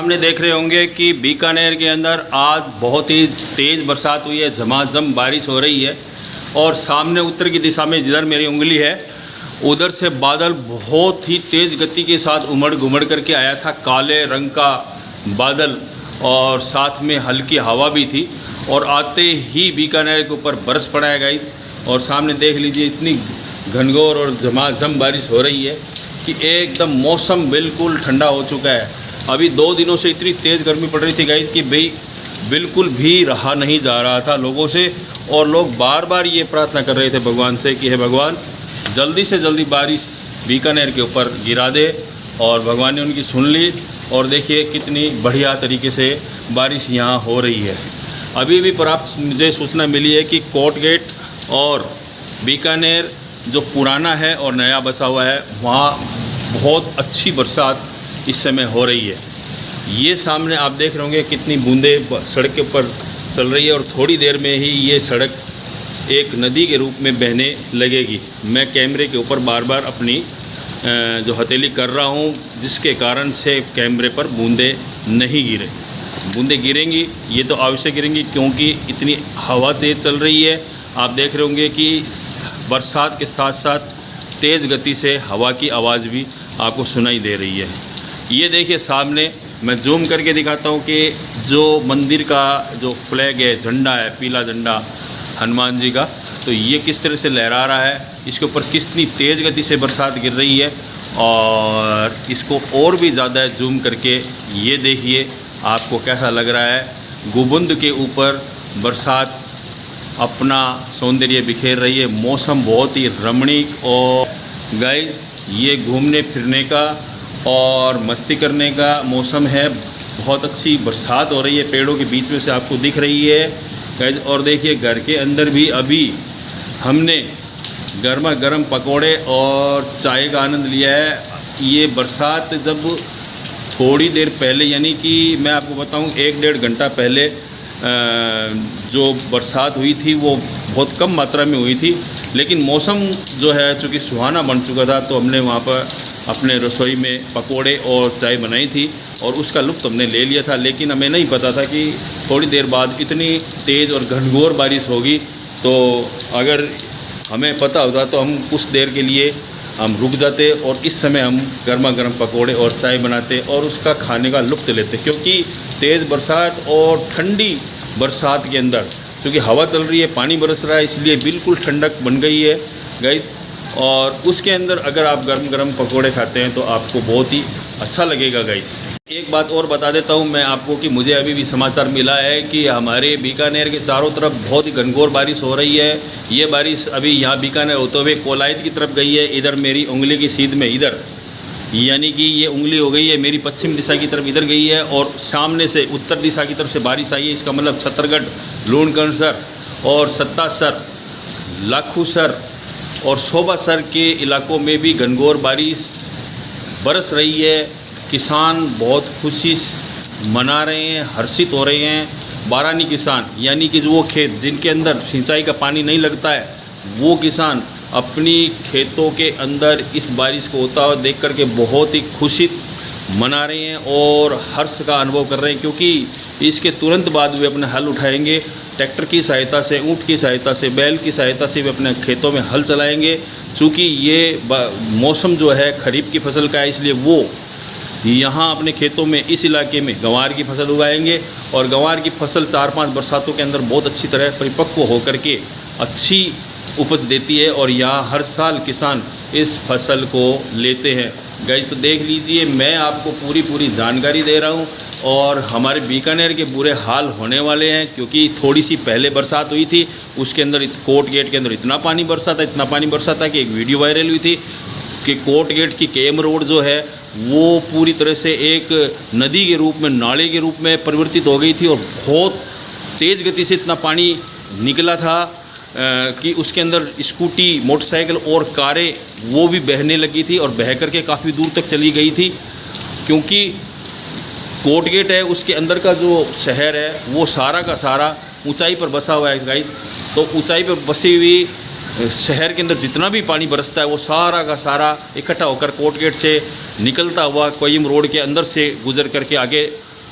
सामने देख रहे होंगे कि बीकानेर के अंदर आज बहुत ही तेज़ बरसात हुई है, झमाझम बारिश हो रही है। और सामने उत्तर की दिशा में जिधर मेरी उंगली है उधर से बादल बहुत ही तेज़ गति के साथ उमड़ घुमड़ करके आया था। काले रंग का बादल और साथ में हल्की हवा भी थी और आते ही बीकानेर के ऊपर बरस पड़ा है गाइस। और सामने देख लीजिए इतनी घनघोर और झमाझम बारिश हो रही है कि एकदम मौसम बिल्कुल ठंडा हो चुका है। अभी 2 दिनों से इतनी तेज़ गर्मी पड़ रही थी गाइस कि भाई बिल्कुल भी रहा नहीं जा रहा था लोगों से। और लोग बार बार ये प्रार्थना कर रहे थे भगवान से कि हे भगवान जल्दी से जल्दी बारिश बीकानेर के ऊपर गिरा दे। और भगवान ने उनकी सुन ली और देखिए कितनी बढ़िया तरीके से बारिश यहाँ हो रही है। अभी भी प्राप्त मुझे सूचना मिली है कि कोर्ट गेट और बीकानेर जो पुराना है और नया बसा हुआ है वहाँ बहुत अच्छी बरसात इस समय हो रही है। ये सामने आप देख रहे होंगे कितनी बूंदें सड़क के ऊपर चल रही है और थोड़ी देर में ही ये सड़क एक नदी के रूप में बहने लगेगी। मैं कैमरे के ऊपर बार बार अपनी जो हथेली कर रहा हूँ जिसके कारण से कैमरे पर बूंदें नहीं गिरे। बूंदें गिरेंगी, ये तो अवश्य गिरेंगी क्योंकि इतनी हवा तेज़ चल रही है। आप देख रहे होंगे कि बरसात के साथ साथ तेज़ गति से हवा की आवाज़ भी आपको सुनाई दे रही है। ये देखिए सामने मैं जूम करके दिखाता हूँ कि जो मंदिर का जो फ्लैग है, झंडा है, पीला झंडा हनुमान जी का, तो ये किस तरह से लहरा रहा है। इसके ऊपर कितनी तेज़ गति से बरसात गिर रही है। और इसको और भी ज़्यादा जूम करके ये देखिए आपको कैसा लग रहा है। गुबुंद के ऊपर बरसात अपना सौंदर्य बिखेर रही है। मौसम बहुत ही रमणीक और गाइस ये घूमने फिरने का और मस्ती करने का मौसम है। बहुत अच्छी बरसात हो रही है, पेड़ों के बीच में से आपको दिख रही है गाइस। और देखिए घर के अंदर भी अभी हमने गर्मा गर्म पकोड़े और चाय का आनंद लिया है। ये बरसात जब थोड़ी देर पहले यानी कि मैं आपको बताऊं 1-1.5 घंटा पहले जो बरसात हुई थी वो बहुत कम मात्रा में हुई थी, लेकिन मौसम जो है चूँकि सुहाना बन चुका था तो हमने वहाँ पर अपने रसोई में पकोड़े और चाय बनाई थी और उसका लुत्फ़ हमने ले लिया था। लेकिन हमें नहीं पता था कि थोड़ी देर बाद इतनी तेज़ और घनघोर बारिश होगी। तो अगर हमें पता होता तो हम कुछ देर के लिए हम रुक जाते और इस समय हम गर्मा गर्म पकोड़े और चाय बनाते और उसका खाने का लुत्फ़ लेते। क्योंकि तेज़ बरसात और ठंडी बरसात के अंदर क्योंकि हवा चल रही है, पानी बरस रहा है, इसलिए बिल्कुल ठंडक बन गई है गाइस। और उसके अंदर अगर आप गर्म गर्म पकोड़े खाते हैं तो आपको बहुत ही अच्छा लगेगा गाइस। एक बात और बता देता हूं मैं आपको कि मुझे अभी भी समाचार मिला है कि हमारे बीकानेर के चारों तरफ बहुत ही घनघोर बारिश हो रही है। ये बारिश अभी यहाँ बीकानेर होते हुए कोलायत की तरफ गई है। इधर मेरी उंगली की सीध में इधर यानी कि ये उंगली हो गई है मेरी पश्चिम दिशा की तरफ इधर गई है और सामने से उत्तर दिशा की तरफ से बारिश आई है। इसका मतलब छत्तरगढ़, लूणकरणसर और सत्तासर, लाखूसर और शोभासर के इलाकों में भी घनघोर बारिश बरस रही है। किसान बहुत खुशी मना रहे हैं, हर्षित हो रहे हैं। बारानी किसान यानी कि जो वो खेत जिनके अंदर सिंचाई का पानी नहीं लगता है वो किसान अपनी खेतों के अंदर इस बारिश को होता हुआ देख करके बहुत ही खुशी मना रहे हैं और हर्ष का अनुभव कर रहे हैं। क्योंकि इसके तुरंत बाद वे अपना हल उठाएंगे, ट्रैक्टर की सहायता से, ऊँट की सहायता से, बैल की सहायता से वे अपने खेतों में हल चलाएंगे। चूँकि ये मौसम जो है खरीफ की फसल का है इसलिए वो यहाँ अपने खेतों में इस इलाके में गंवार की फसल उगाएंगे और गंवार की फसल 4-5 बरसातों के अंदर बहुत अच्छी तरह परिपक्व होकर के अच्छी उपज देती है और यहाँ हर साल किसान इस फसल को लेते हैं गाइस। तो देख लीजिए मैं आपको पूरी जानकारी दे रहा हूँ और हमारे बीकानेर के बुरे हाल होने वाले हैं क्योंकि थोड़ी सी पहले बरसात हुई थी उसके अंदर कोर्ट गेट के अंदर इतना पानी बरसा था कि एक वीडियो वायरल हुई थी कि कोर्ट गेट की केम रोड जो है वो पूरी तरह से एक नदी के रूप में, नाले के रूप में परिवर्तित हो गई थी और बहुत तेज़ गति से इतना पानी निकला था कि उसके अंदर स्कूटी, मोटरसाइकिल और कारें वो भी बहने लगी थी और बह करके काफ़ी दूर तक चली गई थी। क्योंकि कोर्ट गेट है उसके अंदर का जो शहर है वो सारा का सारा ऊंचाई पर बसा हुआ है गाइस। तो ऊंचाई पर बसी हुई शहर के अंदर जितना भी पानी बरसता है वो सारा का सारा इकट्ठा होकर कोर्ट गेट से निकलता हुआ कोयम रोड के अंदर से गुजर करके आगे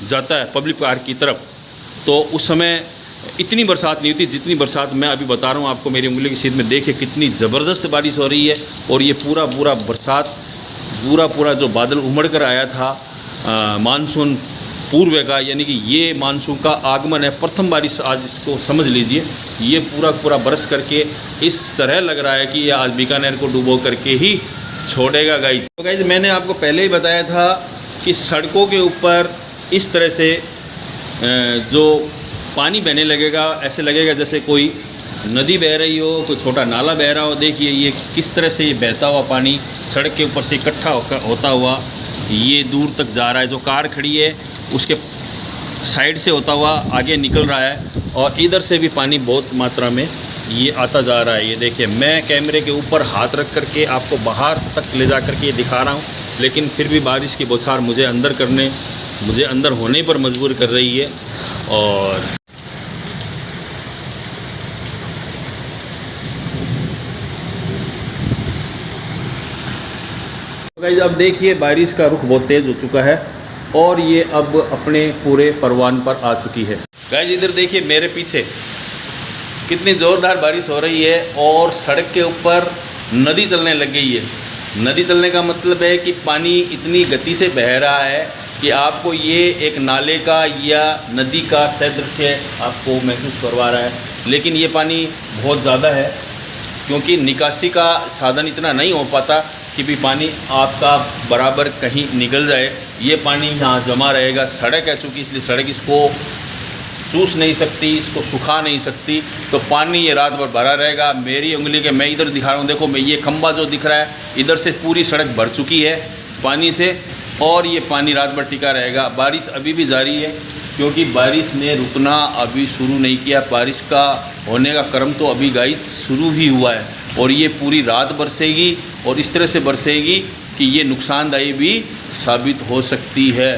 जाता है पब्लिक पार्क की तरफ, तो उस समय इतनी बरसात नहीं होती जितनी बरसात मैं अभी बता रहा हूँ आपको। मेरी उंगली की सीध में देखिए कितनी ज़बरदस्त बारिश हो रही है। और ये पूरा बरसात पूरा जो बादल उमड़ कर आया था मानसून पूर्व का, यानी कि ये मानसून का आगमन है, प्रथम बारिश आज इसको समझ लीजिए। ये पूरा बरस करके इस तरह लग रहा है कि ये आज बीकानेर को डुबो करके ही छोड़ेगा गाइस। तो गाइस मैंने आपको पहले ही बताया था कि सड़कों के ऊपर इस तरह से जो पानी बहने लगेगा, ऐसे लगेगा जैसे कोई नदी बह रही हो, कोई छोटा नाला बह रहा हो। देखिए ये किस तरह से ये बहता हुआ पानी सड़क के ऊपर से इकट्ठा होता हुआ ये दूर तक जा रहा है। जो कार खड़ी है उसके साइड से होता हुआ आगे निकल रहा है, और इधर से भी पानी बहुत मात्रा में ये आता जा रहा है। ये देखिए मैं कैमरे के ऊपर हाथ रख करके आपको बाहर तक ले जा करके ये दिखा रहा हूँ, लेकिन फिर भी बारिश की बौछार मुझे अंदर होने पर मजबूर कर रही है। और गाइस अब देखिए बारिश का रुख बहुत तेज़ हो चुका है और ये अब अपने पूरे परवान पर आ चुकी है। गाइस इधर देखिए मेरे पीछे कितनी ज़ोरदार बारिश हो रही है और सड़क के ऊपर नदी चलने लग गई है। नदी चलने का मतलब है कि पानी इतनी गति से बह रहा है कि आपको ये एक नाले का या नदी का सदृश्य आपको महसूस करवा रहा है। लेकिन ये पानी बहुत ज़्यादा है क्योंकि निकासी का साधन इतना नहीं हो पाता कि भी पानी आपका बराबर कहीं निकल जाए। ये पानी यहाँ जमा रहेगा। सड़क है चूँकि, इसलिए सड़क इसको चूस नहीं सकती, इसको सुखा नहीं सकती, तो पानी ये रात भर भरा रहेगा। मेरी उंगली के मैं इधर दिखा रहा हूँ, देखो मैं ये खंबा जो दिख रहा है इधर से पूरी सड़क भर चुकी है पानी से, और ये पानी रात भर टिका रहेगा। बारिश अभी भी जारी है क्योंकि बारिश ने रुकना अभी शुरू नहीं किया। बारिश का होने का क्रम तो अभी गाइस शुरू ही हुआ है और ये पूरी रात बरसेगी और इस तरह से बरसेगी कि ये नुकसानदायी भी साबित हो सकती है।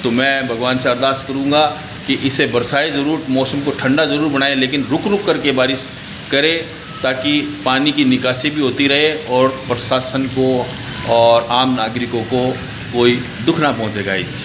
तो मैं भगवान से अरदास करूँगा कि इसे बरसाए ज़रूर, मौसम को ठंडा ज़रूर बनाए, लेकिन रुक रुक करके बारिश करे ताकि पानी की निकासी भी होती रहे और प्रशासन को और आम नागरिकों को कोई दुख ना पहुँचे गाइस।